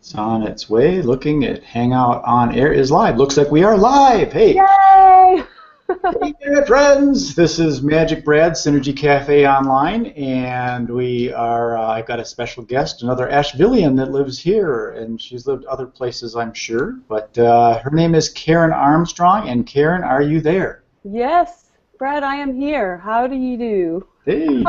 It's on its way. Looking at Hangout on Air is live. Looks like we are live. Hey. Yay! Hey there, friends. This is Magic Brad, Synergy Cafe Online, and we are, I've got a special guest, another Ashevillean that lives here, and she's lived other places, I'm sure, but her name is Karyn Armstrong, and Karyn, are you there? Yes, Brad, I am here. How do you do? Hey.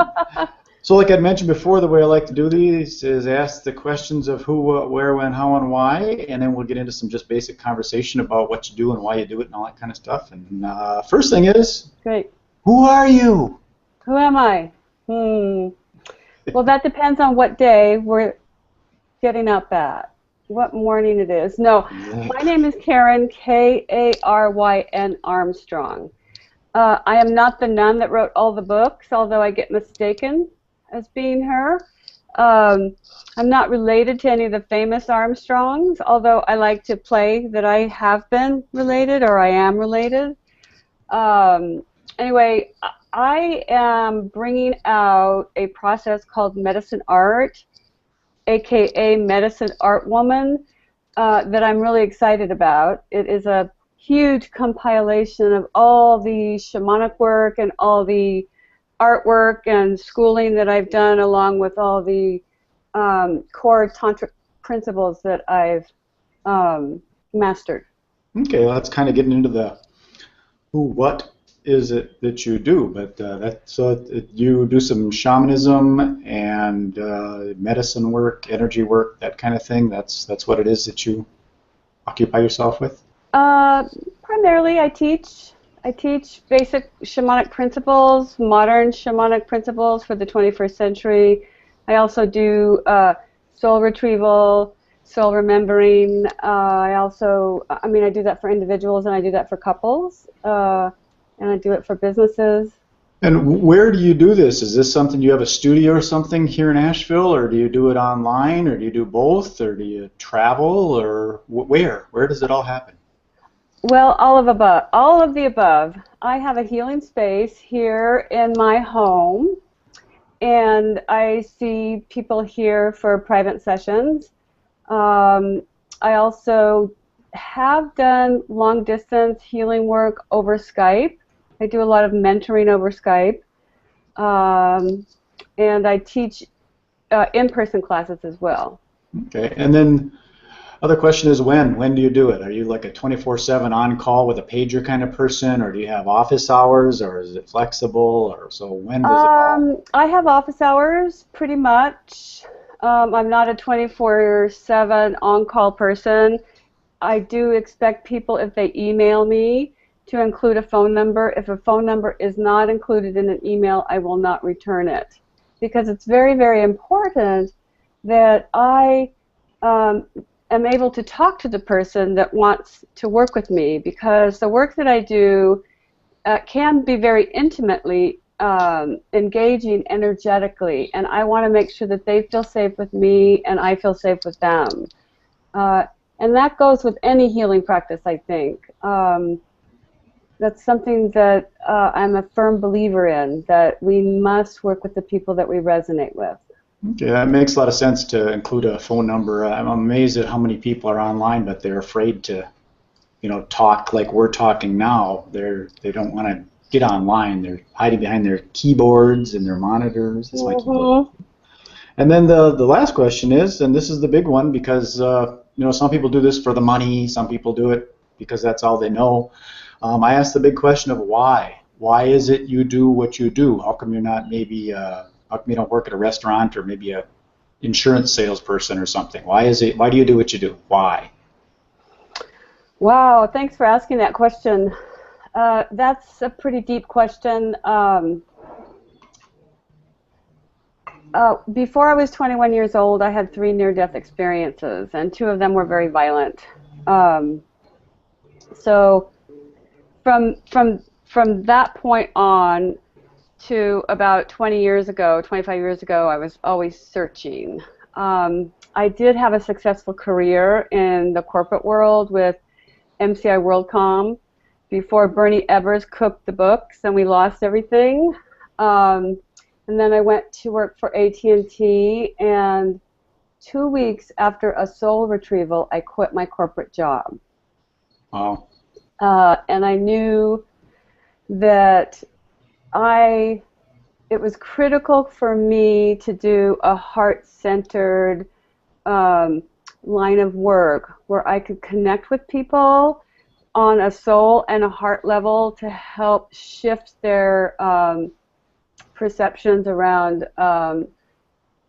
So like I mentioned before, the way I like to do these is ask the questions of who, what, where, when, how, and why, and then we'll get into some just basic conversation about what you do and why you do it and all that kind of stuff. And first thing is, Great. who are you? Who am I? Well, that depends on what day we're getting up at, what morning it is. No, my name is Karyn, K-A-R-Y-N Armstrong. I am not the nun that wrote all the books, although I get mistaken as being her. I'm not related to any of the famous Armstrongs, although I like to play that I have been related or I am related. Anyway, I am bringing out a process called Medicine Art, aka Medicine Art Woman, that I'm really excited about. It is a huge compilation of all the shamanic work and all the artwork and schooling that I've done, along with all the core tantric principles that I've mastered. Okay, well, that's kind of getting into the who, what is it that you do, but you do some shamanism and medicine work, energy work, that kind of thing. That's what it is that you occupy yourself with? Primarily, I teach basic shamanic principles, modern shamanic principles for the 21st century. I also do soul retrieval, soul remembering. I do that for individuals and I do that for couples, and I do it for businesses. And where do you do this? Is this something, you have a studio or something here in Asheville, or do you do it online, or do you do both, or do you travel, or where? Where does it all happen? Well, all of the above. I have a healing space here in my home, and I see people here for private sessions. I also have done long-distance healing work over Skype. I do a lot of mentoring over Skype, and I teach in-person classes as well. Okay, and then other question is when do you do it? Are you like a 24/7 on-call with a pager kind of person, or do you have office hours, or is it flexible, or so when does it all? I have office hours pretty much. I'm not a 24/7 on-call person. I do expect people, if they email me, to include a phone number. If a phone number is not included in an email, I will not return it, because it's very, very important that I am able to talk to the person that wants to work with me, because the work that I do can be very intimately engaging energetically, and I want to make sure that they feel safe with me and I feel safe with them. And that goes with any healing practice, I think. That's something that I'm a firm believer in, that we must work with the people that we resonate with. Okay, that makes a lot of sense to include a phone number. I'm amazed at how many people are online, but they're afraid to, talk like we're talking now. They don't want to get online. They're hiding behind their keyboards and their monitors. That's my keyboard. And then the last question is, and this is the big one, because some people do this for the money, some people do it because that's all they know. I asked the big question of why. Why is it you do what you do? How come you're not maybe how come you don't work at a restaurant, or maybe a insurance salesperson or something? Why do you do what you do? Why? Wow, thanks for asking that question. That's a pretty deep question. Before I was 21 years old, I had 3 near-death experiences, and 2 of them were very violent. So from that point on to about 25 years ago, I was always searching. I did have a successful career in the corporate world with MCI WorldCom before Bernie Evers cooked the books and we lost everything. And then I went to work for AT&T, and 2 weeks after a soul retrieval, I quit my corporate job. Wow. And I knew that it was critical for me to do a heart-centered line of work where I could connect with people on a soul and a heart level to help shift their perceptions around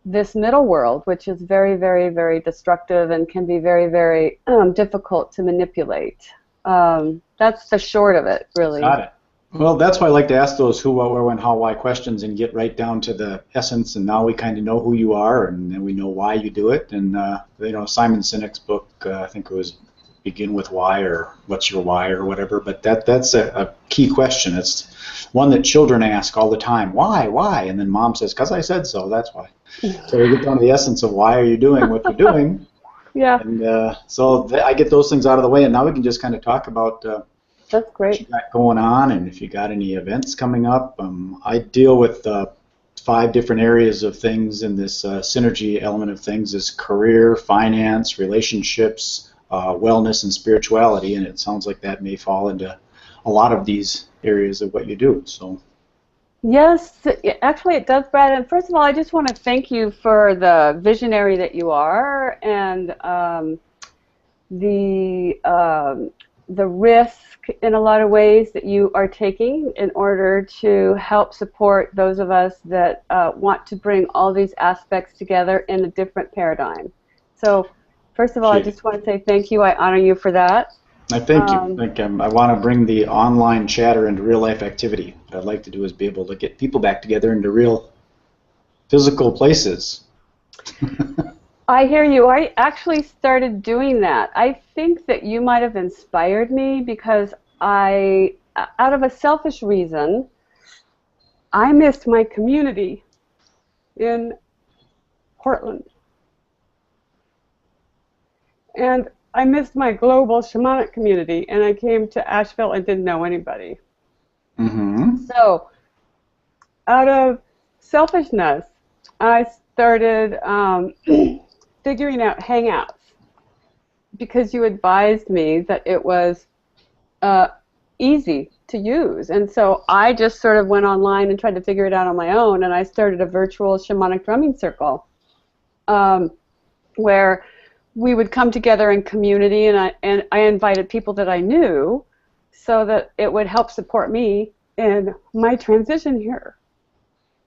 this middle world, which is very, very, very destructive and can be very, very difficult to manipulate. That's the short of it, really. Got it. Well, that's why I like to ask those who, what, where, when, how, why questions and get right down to the essence. And now we kind of know who you are, and then we know why you do it. And you know, Simon Sinek's book, I think it was Begin with Why, or What's Your Why, or whatever. But that's a key question. It's one that children ask all the time. Why? Why? And then mom says, "'Cause I said so. That's why." So we get down to the essence of why are you doing what you're doing. Yeah. And so I get those things out of the way, and now we can just kind of talk about that's great. what you got going on, and if you got any events coming up. I deal with 5 different areas of things in this synergy element of things: is career, finance, relationships, wellness, and spirituality. And it sounds like that may fall into a lot of these areas of what you do. So. Yes, actually it does, Brad. And first of all, I just want to thank you for the visionary that you are, and the risk in a lot of ways that you are taking in order to help support those of us that want to bring all these aspects together in a different paradigm. So first of all, I just want to say thank you. I honor you for that. I thank you. I want to bring the online chatter into real life activity. What I'd like to do is be able to get people back together into real physical places. I hear you. I actually started doing that. I think that you might have inspired me because out of a selfish reason, I missed my community in Portland. And I missed my global shamanic community, and I came to Asheville and didn't know anybody. Mm-hmm. So, out of selfishness, I started figuring out Hangouts because you advised me that it was easy to use. And so I just sort of went online and tried to figure it out on my own, and I started a virtual shamanic drumming circle where we would come together in community, and I invited people that I knew so that it would help support me in my transition here.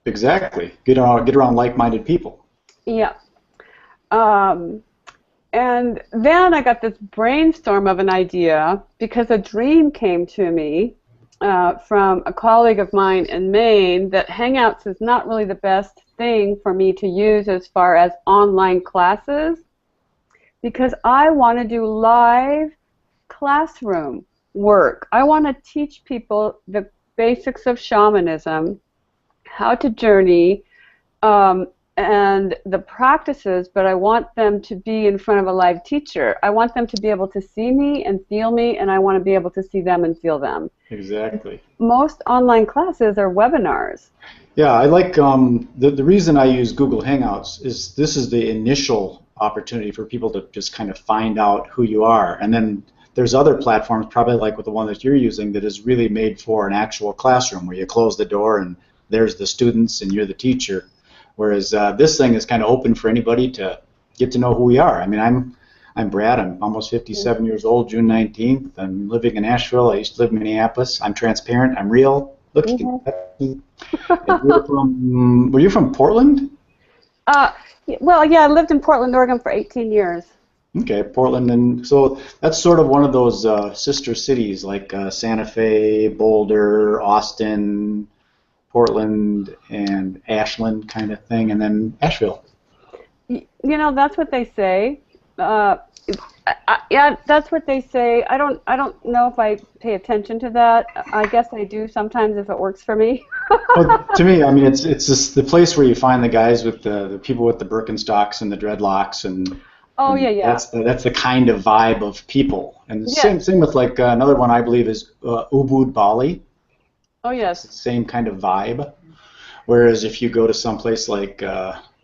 Exactly. Get around like-minded people. Yeah. And then I got this brainstorm of an idea because a dream came to me from a colleague of mine in Maine that Hangouts is not really the best thing for me to use as far as online classes, because I want to do live classroom work. I want to teach people the basics of shamanism, how to journey, and the practices, but I want them to be in front of a live teacher. I want them to be able to see me and feel me, and I want to be able to see them and feel them. Exactly. Most online classes are webinars. Yeah, I like the reason I use Google Hangouts is this is the initial opportunity for people to just kind of find out who you are. And then there's other platforms, probably like with the one that you're using, that is really made for an actual classroom where you close the door and there's the students and you're the teacher. Whereas this thing is kind of open for anybody to get to know who we are. I mean, I'm Brad. I'm almost 57 years old, June 19th. I'm living in Asheville. I used to live in Minneapolis. I'm transparent. I'm real. Look, you can touch me. Were you from Portland? Well, yeah, I lived in Portland, Oregon for 18 years. Okay, Portland. And so that's sort of one of those sister cities like Santa Fe, Boulder, Austin, Portland, and Ashland kind of thing, and then Asheville. You know, that's what they say. Yeah, that's what they say. I don't know if I pay attention to that. I guess I do sometimes if it works for me. Well, to me, I mean, it's just the place where you find the guys with the people with the Birkenstocks and the dreadlocks, and oh yeah. That's the kind of vibe of people. And the same with like another one I believe is Ubud, Bali. Oh yes. It's the same kind of vibe. Whereas if you go to some place like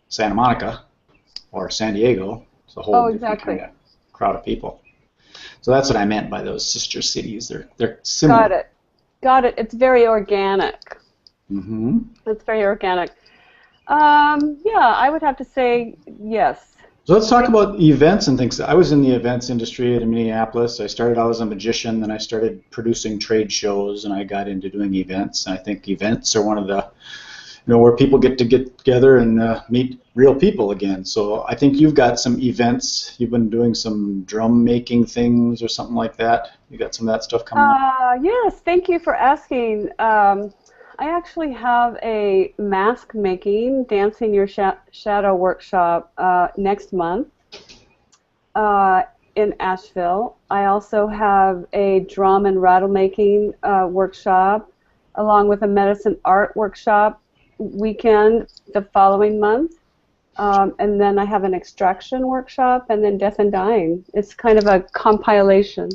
Santa Monica, or San Diego. It's a whole different kind of crowd of people. So that's what I meant by those sister cities. They're similar. Got it. It's very organic. Mm-hmm. It's very organic. Yeah, I would have to say yes. So let's talk about events and things. I was in the events industry in Minneapolis. I started out as a magician, then I started producing trade shows, and I got into doing events. And I think events are one of the, where people get together and meet real people again. So I think you've got some events. You've been doing some drum making things or something like that. You got some of that stuff coming up? Yes, thank you for asking. I actually have a mask making, Dancing Your Shadow workshop next month in Asheville. I also have a drum and rattle making workshop along with a medicine art workshop weekend the following month. And then I have an extraction workshop and then death and dying. It's kind of a compilation.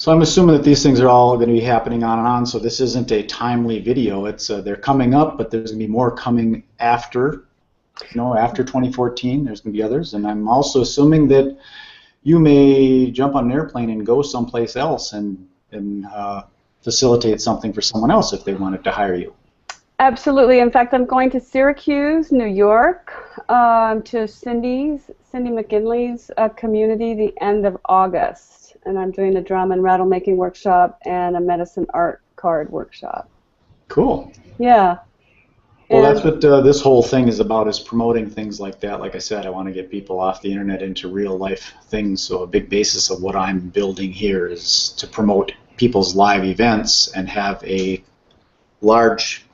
So I'm assuming that these things are all going to be happening on and on, so this isn't a timely video. It's they're coming up, but there's going to be more coming after, after 2014. There's going to be others, and I'm also assuming that you may jump on an airplane and go someplace else and facilitate something for someone else if they wanted to hire you. Absolutely. In fact, I'm going to Syracuse, New York, to Cindy McGinley's community the end of August. And I'm doing a drum and rattle making workshop and a medicine art card workshop. Cool. Yeah. Well, that's what this whole thing is about, is promoting things like that. Like I said, I want to get people off the internet into real life things. So a big basis of what I'm building here is to promote people's live events and have a large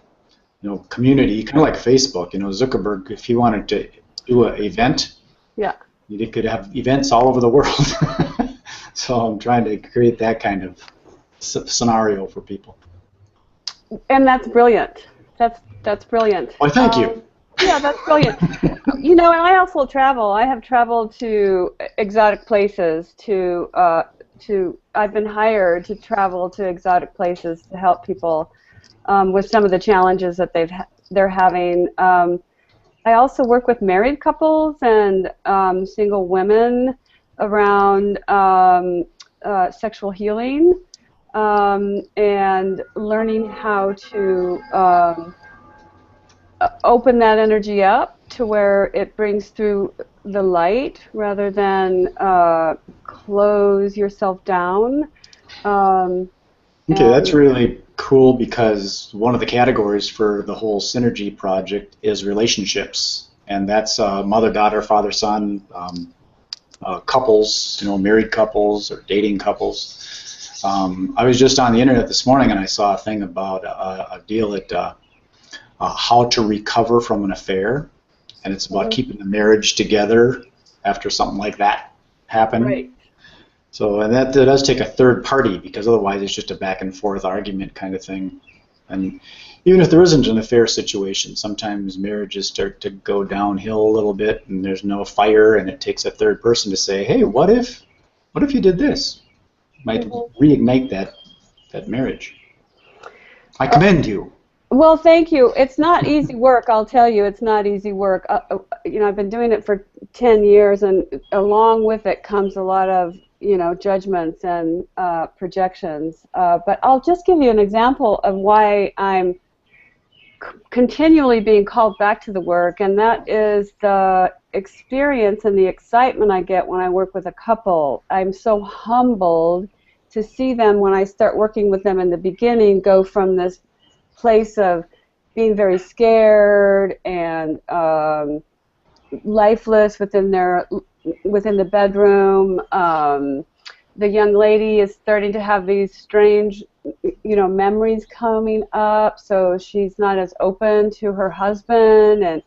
community, kind of like Facebook. Zuckerberg, if he wanted to do an event, he could have events all over the world. So I'm trying to create that kind of scenario for people. And that's brilliant. That's brilliant. Well, thank you. Yeah, that's brilliant. And I also travel. I have traveled to exotic places. I've been hired to travel to exotic places to help people with some of the challenges that they're having. I also work with married couples and single women around sexual healing and learning how to open that energy up to where it brings through the light rather than close yourself down. Okay, that's really cool, because one of the categories for the whole Synergy project is relationships, and that's mother, daughter, father, son, couples, married couples or dating couples. I was just on the internet this morning and I saw a thing about a deal at how to recover from an affair, and it's about keeping the marriage together after something like that happened. Right. So, and that does take a third party, because otherwise it's just a back and forth argument kind of thing. And even if there isn't an affair situation, sometimes marriages start to go downhill a little bit and there's no fire, and it takes a third person to say, hey, what if you did this? Might reignite that marriage. I commend you. Well, thank you. It's not easy work, I'll tell you. It's not easy work. I've been doing it for 10 years, and along with it comes a lot of judgments and projections. But I'll just give you an example of why I'm continually being called back to the work, and that is the experience and the excitement I get when I work with a couple. I'm so humbled to see them, when I start working with them in the beginning, go from this place of being very scared and lifeless within the bedroom. The young lady is starting to have these strange, memories coming up, so she's not as open to her husband, and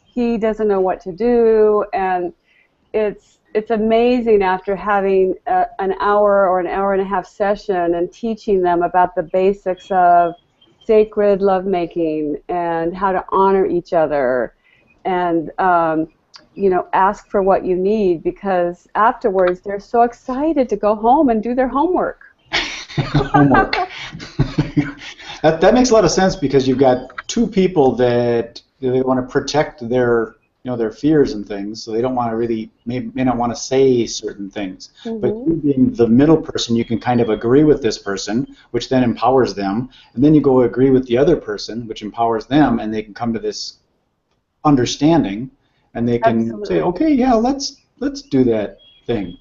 he doesn't know what to do, and it's amazing after having an hour or an hour and a half session and teaching them about the basics of sacred lovemaking and how to honor each other, and ask for what you need, because afterwards they're so excited to go home and do their homework. Homework. That makes a lot of sense, because you've got two people that they want to protect their their fears and things, so they don't want to really, may not want to say certain things. But you being the middle person, you can kind of agree with this person, which then empowers them, and then you go agree with the other person, which empowers them, and they can come to this understanding, and they can Absolutely. say, okay, yeah, let's do that thing.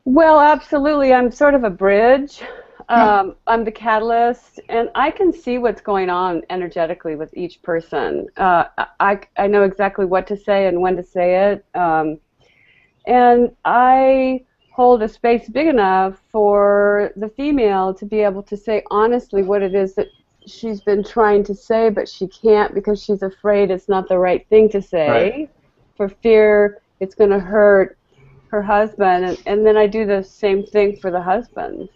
Well, absolutely. I'm sort of a bridge. Yeah. I'm the catalyst, and I can see what's going on energetically with each person. I know exactly what to say and when to say it, and I hold a space big enough for the female to be able to say honestly what it is that she's been trying to say, but she can't because she's afraid it's not the right thing to say, Right. for fear it's going to hurt her husband, and then I do the same thing for the husband.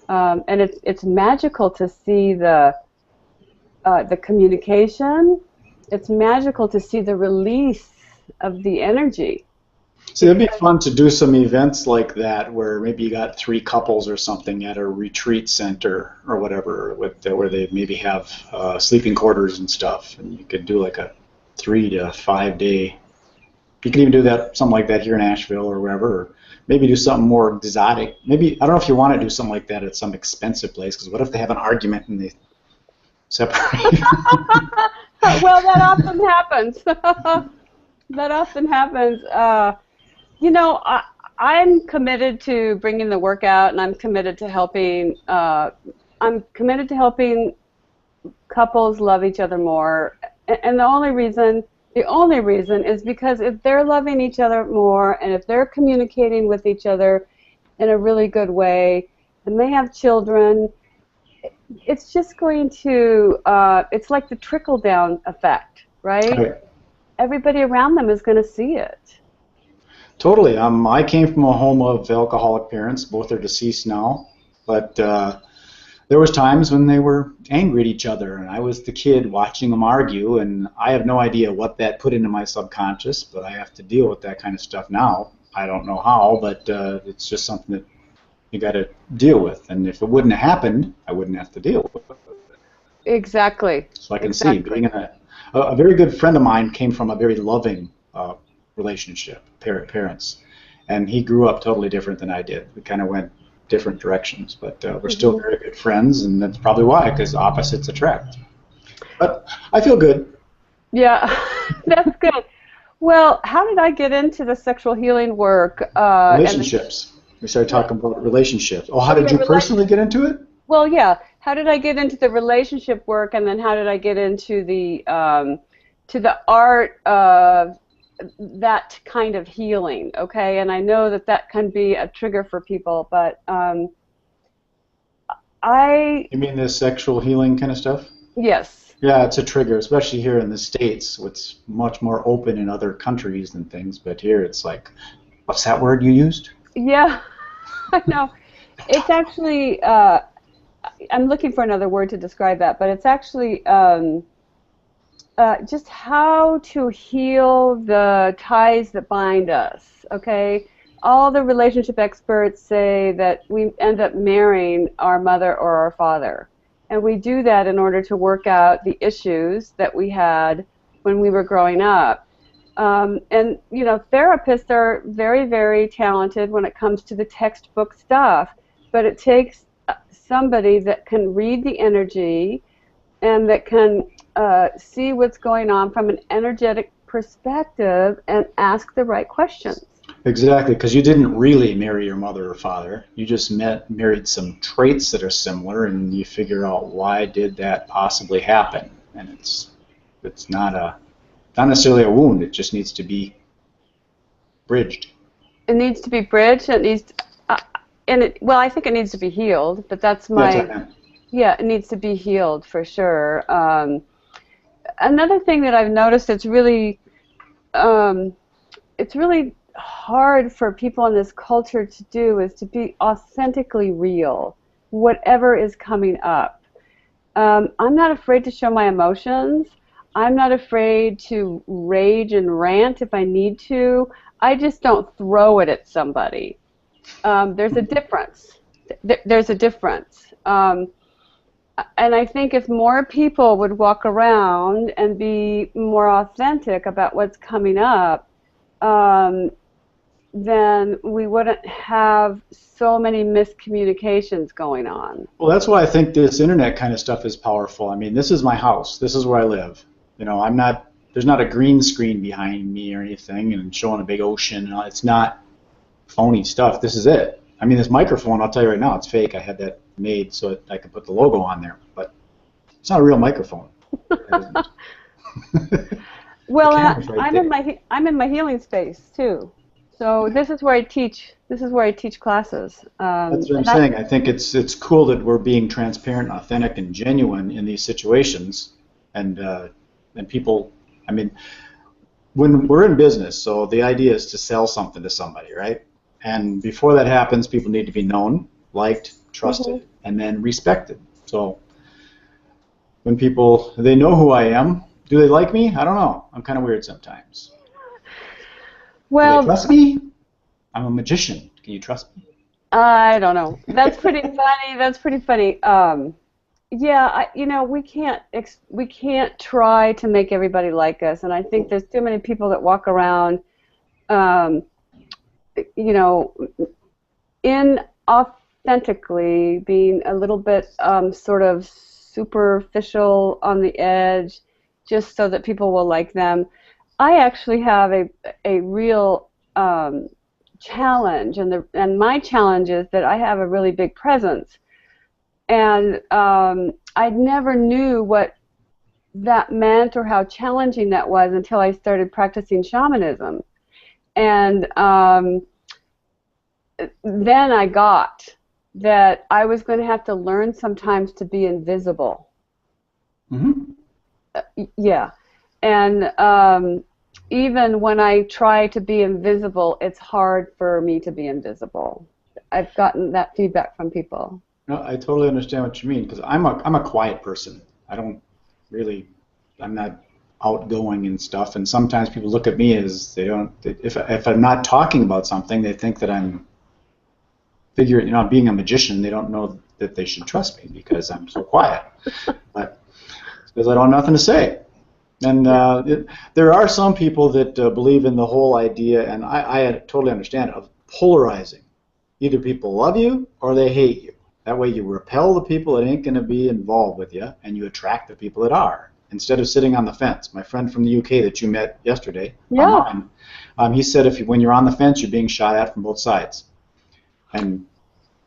And it's magical to see the communication. It's magical to see the release of the energy. See, it'd be fun to do some events like that where maybe you got 3 couples or something at a retreat center or whatever, where they maybe have sleeping quarters and stuff, and you could do like a 3 to 5 day. You can even do that, something like that here in Asheville or wherever. Or maybe do something more exotic. Maybe, I don't know if you want to do something like that at some expensive place, because what if they have an argument and they separate? Well, that often happens. That often happens. I'm committed to bringing the work out, and I'm committed to helping. I'm committed to helping couples love each other more, and the only reason is because if they're loving each other more, and if they're communicating with each other in a really good way, and they have children, it's just going to, it's like the trickle-down effect, right? Right. Everybody around them is going to see it. Totally. I came from a home of alcoholic parents. Both are deceased now, but there was times when they were angry at each other, and I was the kid watching them argue, and I have no idea what that put into my subconscious, but I have to deal with that kind of stuff now. I don't know how, but it's just something that you got to deal with, and if it wouldn't have happened, I wouldn't have to deal with it. Exactly. So I can see being a very good friend of mine came from a very loving relationship, parents, and he grew up totally different than I did. We kind of went different directions, but we're still very good friends, and that's probably why, because opposites attract. But I feel good. Yeah, that's good. Well, how did I get into the sexual healing work? Relationships. We started talking about relationships. Oh, how did you personally get into it? Well, yeah. How did I get into the relationship work, and then how did I get into the art of that kind of healing? Okay, and I know that can be a trigger for people, but You mean the sexual healing kind of stuff? Yes. Yeah, it's a trigger, especially here in the States. It's much more open in other countries and things, but here it's like, what's that word you used? Yeah, I know. It's actually, I'm looking for another word to describe that, but it's actually just how to heal the ties that bind us, okay? All the relationship experts say that we end up marrying our mother or our father. And we do that in order to work out the issues that we had when we were growing up. And, therapists are very, very talented when it comes to the textbook stuff, but it takes somebody that can read the energy and that can see what's going on from an energetic perspective and ask the right questions. Exactly, because you didn't really marry your mother or father. You just married some traits that are similar, and you figure out why did that possibly happen. And it's not necessarily a wound. It just needs to be bridged. It needs to be bridged. It needs, I think it needs to be healed. But that's my, yeah, it needs to be healed for sure. Another thing that I've noticed, it's really hard for people in this culture to do is to be authentically real, whatever is coming up. I'm not afraid to show my emotions. I'm not afraid to rage and rant if I need to. I just don't throw it at somebody. There's a difference. There's a difference. And I think if more people would walk around and be more authentic about what's coming up, then we wouldn't have so many miscommunications going on. Well, that's why I think this internet kind of stuff is powerful. I mean, this is my house. This is where I live. You know, there's not a green screen behind me or anything and showing a big ocean. It's not phony stuff. This is it. I mean, this microphone, I'll tell you right now, it's fake. I had that made so I could put the logo on there, but it's not a real microphone. Well, I'm in my healing space too. So this is where I teach. This is where I teach classes. That's what I'm saying. I think it's cool that we're being transparent, authentic, and genuine in these situations, and people. I mean, when we're in business, so the idea is to sell something to somebody, right? And before that happens, people need to be known, liked, trusted, and then respected. So when people, they know who I am, do they like me? I don't know. I'm kind of weird sometimes. Well, do they trust me? I'm a magician. Can you trust me? I don't know. That's pretty funny. That's pretty funny. Yeah, you know, we can't try to make everybody like us, and I think there's too many people that walk around, you know, inauthentically being a little bit sort of superficial on the edge, just so that people will like them. I actually have a real challenge, and my challenge is that I have a really big presence. And I never knew what that meant or how challenging that was until I started practicing shamanism. And then I got that I was going to have to learn sometimes to be invisible. Mm-hmm. Yeah. And even when I try to be invisible, it's hard for me to be invisible. I've gotten that feedback from people. No, I totally understand what you mean, because I'm a quiet person. I'm not outgoing and stuff, and sometimes people look at me as if I'm not talking about something, they think that I'm being a magician. They don't know that they should trust me because I'm so quiet. But it's because I don't have nothing to say. And there are some people that believe in the whole idea, and I totally understand it, of polarizing. Either people love you or they hate you. That way you repel the people that ain't going to be involved with you, and you attract the people that are, instead of sitting on the fence. My friend from the UK that you met yesterday, online, he said when you're on the fence, you're being shot at from both sides. And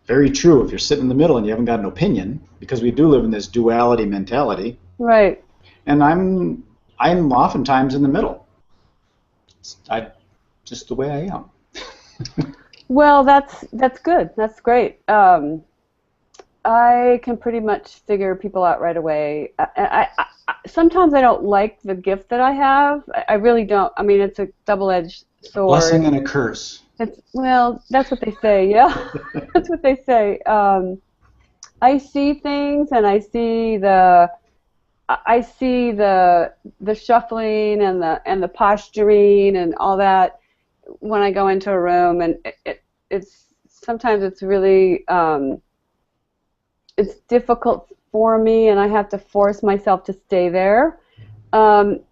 very true, if you're sitting in the middle and you haven't got an opinion, because we do live in this duality mentality. Right. And I'm oftentimes in the middle. Just the way I am. Well, that's good. That's great. I can pretty much figure people out right away. I sometimes I don't like the gift that I have. I really don't. I mean, it's a double-edged sword. Blessing and a curse. Well, that's what they say. Yeah, that's what they say. I see things, and I see the shuffling and the posturing and all that when I go into a room, and it's sometimes it's really it's difficult for me, and I have to force myself to stay there. But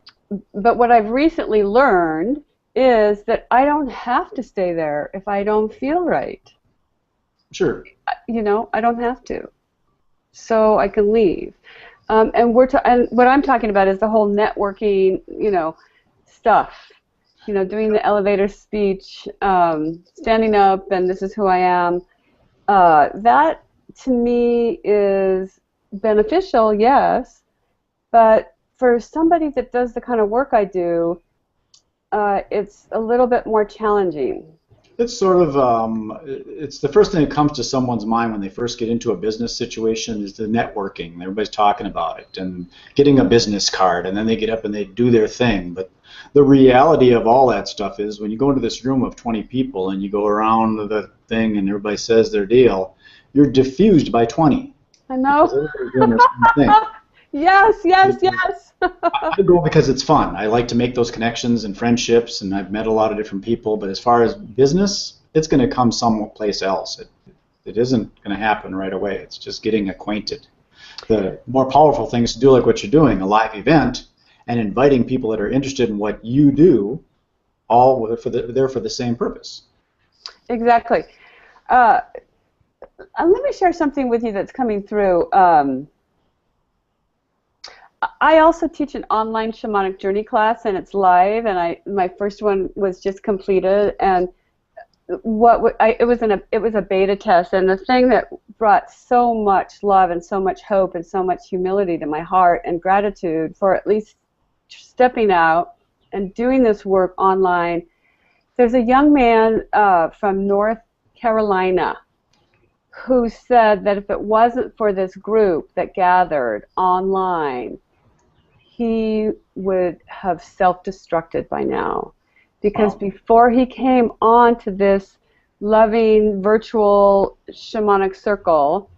what I've recently learned is that I don't have to stay there if I don't feel right. Sure. You know, I don't have to. So I can leave. And what I'm talking about is the whole networking, stuff. Doing the elevator speech, standing up, and this is who I am. That, to me, is beneficial, yes, but for somebody that does the kind of work I do, it's a little bit more challenging. It's sort of, it's the first thing that comes to someone's mind when they first get into a business situation is the networking. Everybody's talking about it and getting a business card, and then they get up and they do their thing. But the reality of all that stuff is when you go into this room of 20 people and you go around the thing and everybody says their deal, you're diffused by 20. I know. Everybody's doing their same thing. Yes. I go because it's fun. I like to make those connections and friendships, and I've met a lot of different people. But as far as business, it's going to come someplace else. It isn't going to happen right away. It's just getting acquainted. The more powerful thing is to do like what you're doing, a live event, and inviting people that are interested in what you do, all there for the same purpose. Exactly. Let me share something with you that's coming through. I also teach an online shamanic journey class, and it's live. And my first one was just completed, and it was a beta test. And the thing that brought so much love and so much hope and so much humility to my heart and gratitude for at least stepping out and doing this work online. There's a young man from North Carolina who said that if it wasn't for this group that gathered online, he would have self-destructed by now. Because before he came on to this loving virtual shamanic circle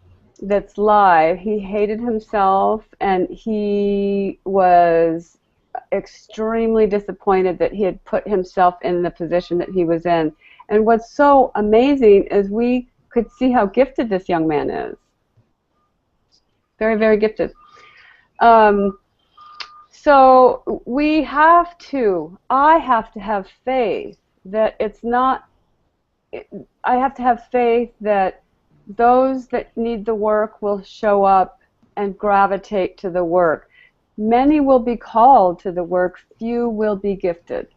that's live, he hated himself, and he was extremely disappointed that he had put himself in the position that he was in. And what's so amazing is we could see how gifted this young man is. Very, very gifted. So I have to have faith that it's not, I have to have faith that those that need the work will show up and gravitate to the work. Many will be called to the work, few will be gifted.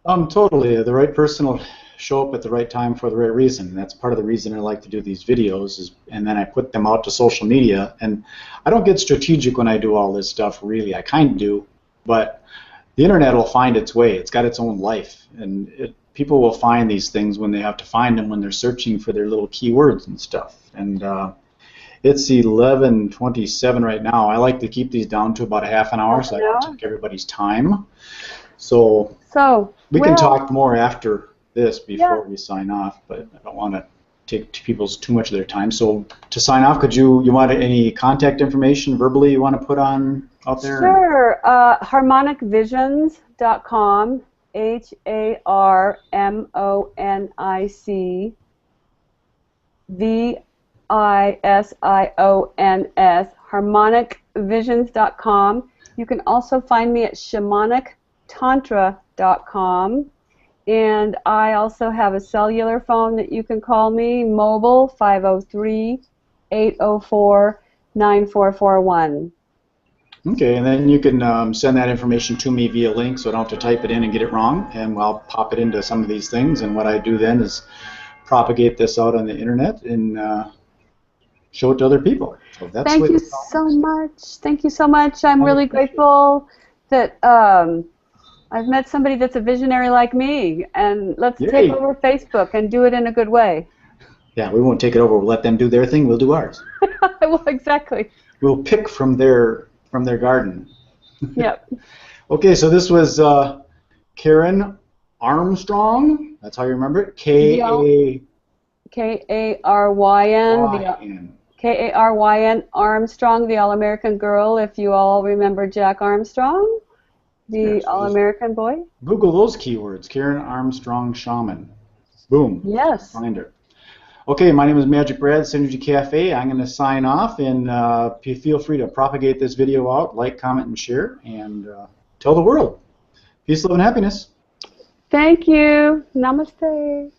Totally. The right person will show up at the right time for the right reason. That's part of the reason I like to do these videos, and then I put them out to social media. And I don't get strategic when I do all this stuff, really. I kind of do, but the internet will find its way. It's got its own life, and people will find these things when they have to find them, when they're searching for their little keywords and stuff. And it's 11:27 right now. I like to keep these down to about a half an hour, so I don't take everybody's time. So we can talk more after this before we sign off, but I don't want to take too much of their time. So to sign off, could you want any contact information verbally you want to put on out there? Sure. Harmonicvisions.com, HARMONICVISIONS, harmonicvisions.com. You can also find me at shamanictantra.com. And I also have a cellular phone that you can call me, mobile, 503-804-9441. Okay, and then you can send that information to me via link, so I don't have to type it in and get it wrong, and I'll pop it into some of these things. And what I do then is propagate this out on the internet and show it to other people. So that's Thank you so much. Thank you so much. I'm really grateful that I've met somebody that's a visionary like me, and let's take over Facebook and do it in a good way. Yeah, we won't take it over. We'll let them do their thing. We'll do ours. Well, exactly. We'll pick from their garden. Yep. Okay, so this was Karyn Armstrong. That's how you remember it. Karyn. Karyn Armstrong, the All-American girl. If you all remember Jack Armstrong. The All-American boy? Google those keywords, Karyn Armstrong Shaman. Boom. Yes. Find her. Okay, my name is Magic Brad, Synergy Cafe. I'm going to sign off, and feel free to propagate this video out, like, comment, and share, and tell the world. Peace, love, and happiness. Thank you. Namaste.